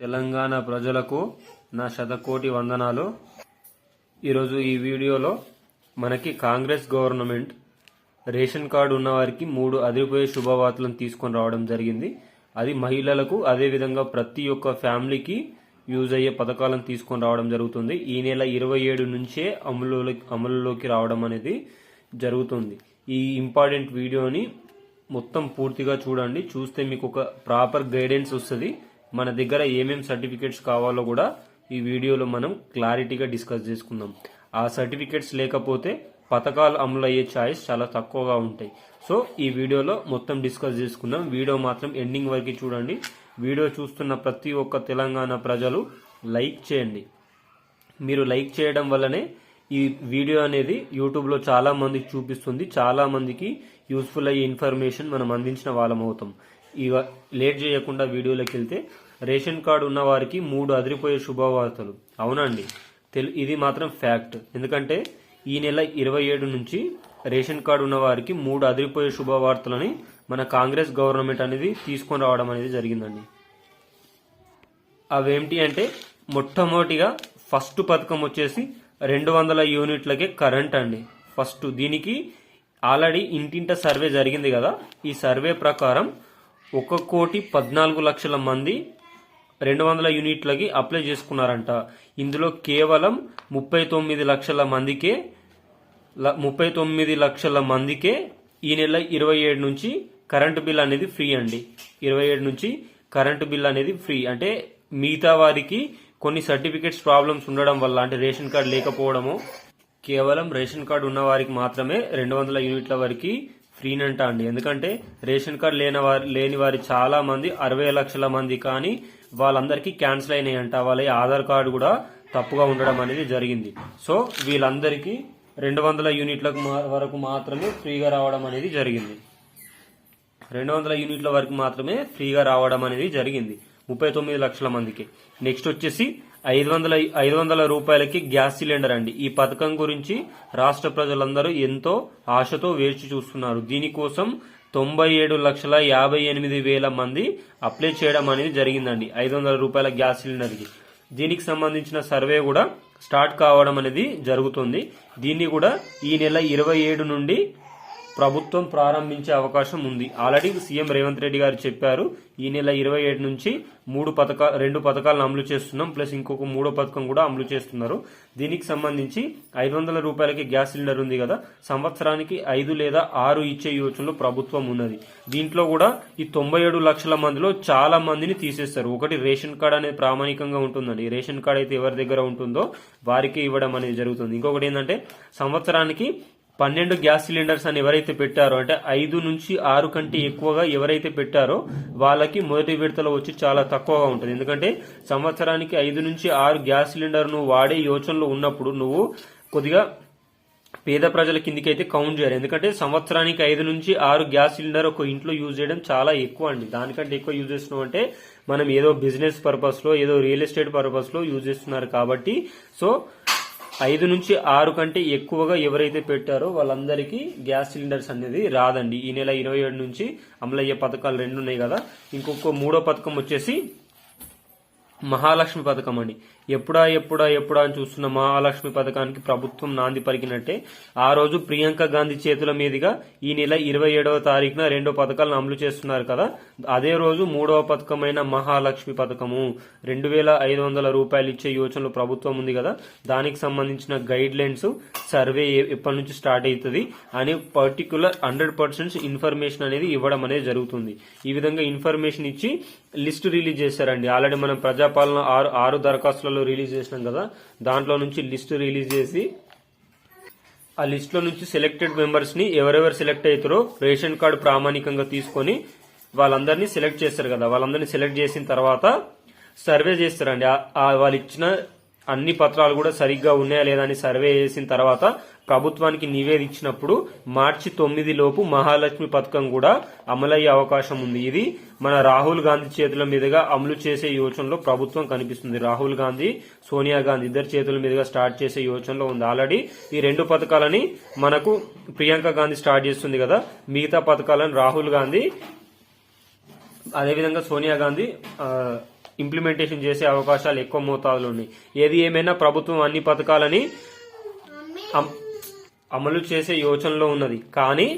తెలంగాణ ప్రజలకు నా శతకోటి వందనాలు. ఈరోజు ఈ వీడియోలో మనకి కాంగ్రెస్ గవర్నమెంట్ రేషన్ కార్డు ఉన్న వారికి 3 అదిరిపోయే శుభవార్తలను తీసుకొని రావడం జరిగింది. అది మహిళలకు, అదేవిధంగా ప్రతి ఒక్క ఫ్యామిలీకి యూజ్ అయ్యే పథకాలను తీసుకొని రావడం జరుగుతుంది. ఈ నెల 27 నుంచే అమలులోకి రావడం అనేది జరుగుతుంది. ఈ ఇంపార్టెంట్ వీడియోని మొత్తం పూర్తిగా చూడండి. చూస్తే మీకు ఒక ప్రాపర్ గైడెన్స్ వస్తుంది. మన దగ్గర ఏమేం సర్టిఫికేట్స్ కావాలో కూడా ఈ వీడియోలో మనం క్లారిటీగా డిస్కస్ చేసుకుందాం. ఆ సర్టిఫికేట్స్ లేకపోతే పథకాలు అమలు అయ్యే ఛాయిస్ చాలా తక్కువగా ఉంటాయి. సో ఈ వీడియోలో మొత్తం డిస్కస్ చేసుకుందాం. వీడియో మాత్రం ఎండింగ్ వరకు చూడండి. వీడియో చూస్తున్న ప్రతి ఒక్క తెలంగాణ ప్రజలు లైక్ చేయండి. మీరు లైక్ చేయడం వల్లనే ఈ వీడియో అనేది యూట్యూబ్లో చాలా మందికి చూపిస్తుంది. చాలా మందికి యూస్ఫుల్ అయ్యే ఇన్ఫర్మేషన్ మనం అందించిన వాళ్ళం అవుతాం. ఇక లేట్ చేయకుండా వీడియోలోకి వెళ్తే, రేషన్ కార్డు ఉన్న వారికి 3 అదిరిపోయే శుభవార్తలు. అవునండి, ఇది మాత్రం ఫ్యాక్ట్. ఎందుకంటే ఈ నెల 27 నుంచి రేషన్ కార్డు ఉన్న వారికి 3 అదిరిపోయే శుభవార్తలని మన కాంగ్రెస్ గవర్నమెంట్ అనేది తీసుకొని రావడం అనేది జరిగిందండి. అవేంటి అంటే, మొట్టమొదటిగా ఫస్ట్ పథకం వచ్చేసి 200 యూనిట్లకే కరెంట్ అండి. ఫస్ట్ దీనికి ఆల్రెడీ ఇంటింట సర్వే జరిగింది కదా. ఈ సర్వే ప్రకారం 1,14,00,000 మంది 200 యూనిట్లకి అప్లై చేసుకున్నారంట. ఇందులో కేవలం 39 లక్షల మందికే ఈ నెల 27 నుంచి కరెంటు బిల్ అనేది ఫ్రీ అండి. 27 నుంచి కరెంటు బిల్ అనేది ఫ్రీ. అంటే మిగతా వారికి కొన్ని సర్టిఫికేట్స్ ప్రాబ్లమ్స్ ఉండడం వల్ల, అంటే రేషన్ కార్డు లేకపోవడము, కేవలం రేషన్ కార్డు ఉన్న వారికి మాత్రమే 200 యూనిట్ల వరకు ఫ్రీనంట అండి. ఎందుకంటే రేషన్ కార్డు లేని వారి చాలా మంది 60 లక్షల మంది, కానీ వాళ్ళందరికీ క్యాన్సిల్ అయినాయంట. వాళ్ళ ఆధార్ కార్డు కూడా తప్పుగా ఉండడం అనేది జరిగింది. సో వీళ్ళందరికీ 200 యూనిట్ల వరకు మాత్రమే ఫ్రీగా రావడం అనేది జరిగింది. 200 యూనిట్ల వరకు మాత్రమే ఫ్రీగా రావడం అనేది జరిగింది 39 లక్షల మందికి. నెక్స్ట్ వచ్చేసి 500 రూపాయలకి గ్యాస్ సిలిండర్ అండి. ఈ పథకం గురించి రాష్ట్ర ప్రజలందరూ ఎంతో ఆశతో వేచి చూస్తున్నారు. దీనికోసం 97,58,000 మంది అప్లై చేయడం అనేది జరిగిందండి 500 రూపాయల గ్యాస్ సిలిండర్కి. దీనికి సంబంధించిన సర్వే కూడా స్టార్ట్ కావడం అనేది జరుగుతుంది. దీన్ని కూడా ఈ నెల 27 నుండి ప్రభుత్వం ప్రారంభించే అవకాశం ఉంది. ఆల్రెడీ సీఎం రేవంత్ రెడ్డి గారు చెప్పారు, ఈ నెల 27 నుంచి 2 పథకాలను అమలు చేస్తున్నాం, ప్లస్ ఇంకొక 3వ పథకం కూడా అమలు చేస్తున్నారు. దీనికి సంబంధించి 500 రూపాయలకి గ్యాస్ సిలిండర్ ఉంది కదా, సంవత్సరానికి 5 లేదా 6 ఇచ్చే యోచనలో ప్రభుత్వం ఉన్నది. దీంట్లో కూడా ఈ 97 లక్షల మందిలో చాలా మందిని తీసేస్తారు. ఒకటి రేషన్ కార్డు అనేది ప్రామాణికంగా ఉంటుందండి. రేషన్ కార్డు అయితే ఎవరి దగ్గర ఉంటుందో వారికి ఇవ్వడం అనేది జరుగుతుంది. ఇంకొకటి ఏంటంటే, సంవత్సరానికి 12 గ్యాస్ సిలిండర్స్ అని ఎవరైతే పెట్టారో, అంటే 5 నుంచి 6 కంటే ఎక్కువగా ఎవరైతే పెట్టారో వాళ్ళకి మొదటి విడతలో వచ్చి చాలా తక్కువగా ఉంటుంది. ఎందుకంటే సంవత్సరానికి 5 నుంచి 6 గ్యాస్ సిలిండర్ నువ్వు వాడే యోచనలో ఉన్నప్పుడు నువ్వు కొద్దిగా పేద ప్రజల కిందికైతే కౌంట్ చేయాలి. ఎందుకంటే సంవత్సరానికి 5 నుంచి 6 గ్యాస్ సిలిండర్ ఒక ఇంట్లో యూజ్ చేయడం చాలా ఎక్కువ అండి. దానికంటే ఎక్కువ యూజ్ చేస్తున్నాం అంటే మనం ఏదో బిజినెస్ పర్పస్ లో, ఏదో రియల్ ఎస్టేట్ పర్పస్ లో యూజ్ చేస్తున్నారు కాబట్టి. సో 5 నుంచి 6 కంటే ఎక్కువగా ఎవరైతే పెట్టారో వాళ్ళందరికీ గ్యాస్ సిలిండర్స్ అనేది రాదండి. ఈ నెల 27 నుంచి అమలయ్యే పథకాలు 2 ఉన్నాయి కదా. ఇంకొక 3వ పథకం వచ్చేసి మహాలక్ష్మి పథకం అండి. ఎప్పుడా అని చూస్తున్న మహాలక్ష్మి పథకానికి ప్రభుత్వం నాంది పలికినట్టే, ఆ రోజు ప్రియాంక గాంధీ చేతుల మీదుగా ఈ నెల 27వ తారీఖున 2 పథకాలను అమలు చేస్తున్నారు కదా. అదే రోజు 3వ పథకమైన మహాలక్ష్మి పథకము 2,500 రూపాయలు ఇచ్చే యోచనలో ప్రభుత్వం ఉంది కదా. దానికి సంబంధించిన గైడ్ లైన్స్ సర్వే ఎప్పటి నుంచి స్టార్ట్ అవుతుంది అని పర్టికులర్ 100% ఇన్ఫర్మేషన్ అనేది ఇవ్వడం అనేది జరుగుతుంది. ఈ విధంగా ఇన్ఫర్మేషన్ ఇచ్చి లిస్ట్ రిలీజ్ చేశారండి. ఆల్రెడీ మనం ప్రజాపాలన 6 దరఖాస్తులలో రిలీజ్ చేసినాం కదా. దాంట్లో నుంచి లిస్ట్ రిలీజ్ చేసి ఆ లిస్ట్ లో నుంచి సెలెక్టెడ్ మెంబర్స్ ని ఎవరెవరు సెలెక్ట్ అవుతారో రేషన్ కార్డు ప్రామాణికంగా తీసుకొని వాళ్ళందరినీ సెలెక్ట్ చేస్తారు కదా. వాళ్ళందరినీ సెలెక్ట్ చేసిన తర్వాత సర్వే చేస్తారండి. వాళ్ళు ఇచ్చిన అన్ని పత్రాలు కూడా సరిగ్గా ఉన్నాయా లేదా అని సర్వే చేసిన తర్వాత ప్రభుత్వానికి నివేదించినప్పుడు మార్చి 9 లోపు మహాలక్ష్మి పథకం కూడా అమలయ్యే అవకాశం ఉంది. ఇది మన రాహుల్ గాంధీ చేతుల మీదుగా అమలు చేసే యోచనలో ప్రభుత్వం కనిపిస్తుంది. రాహుల్ గాంధీ, సోనియా గాంధీ ఇద్దరు చేతుల మీదుగా స్టార్ట్ చేసే యోచనలో ఉంది. ఆల్రెడీ ఈ 2 పథకాలని మనకు ప్రియాంక గాంధీ స్టార్ట్ చేస్తుంది కదా. మిగతా పథకాలను రాహుల్ గాంధీ, అదేవిధంగా సోనియా గాంధీ ఇంప్లిమెంటేషన్ చేసే అవకాశాలు ఎక్కువ మోతాదులో ఉన్నాయి. ఏది ఏమైనా ప్రభుత్వం అన్ని పథకాలని అమలు చేసే యోచనలో ఉన్నది. కానీ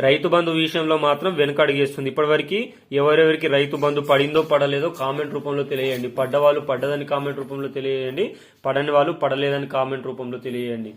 రైతు బంధు విషయంలో మాత్రం వెనుకడుగేస్తుంది. ఇప్పటివరకు ఎవరెవరికి రైతు బంధు పడిందో పడలేదో కామెంట్ రూపంలో తెలియజేయండి. పడ్డవాళ్ళు పడ్డదని కామెంట్ రూపంలో తెలియజేయండి, పడని వాళ్ళు పడలేదని కామెంట్ రూపంలో తెలియజేయండి.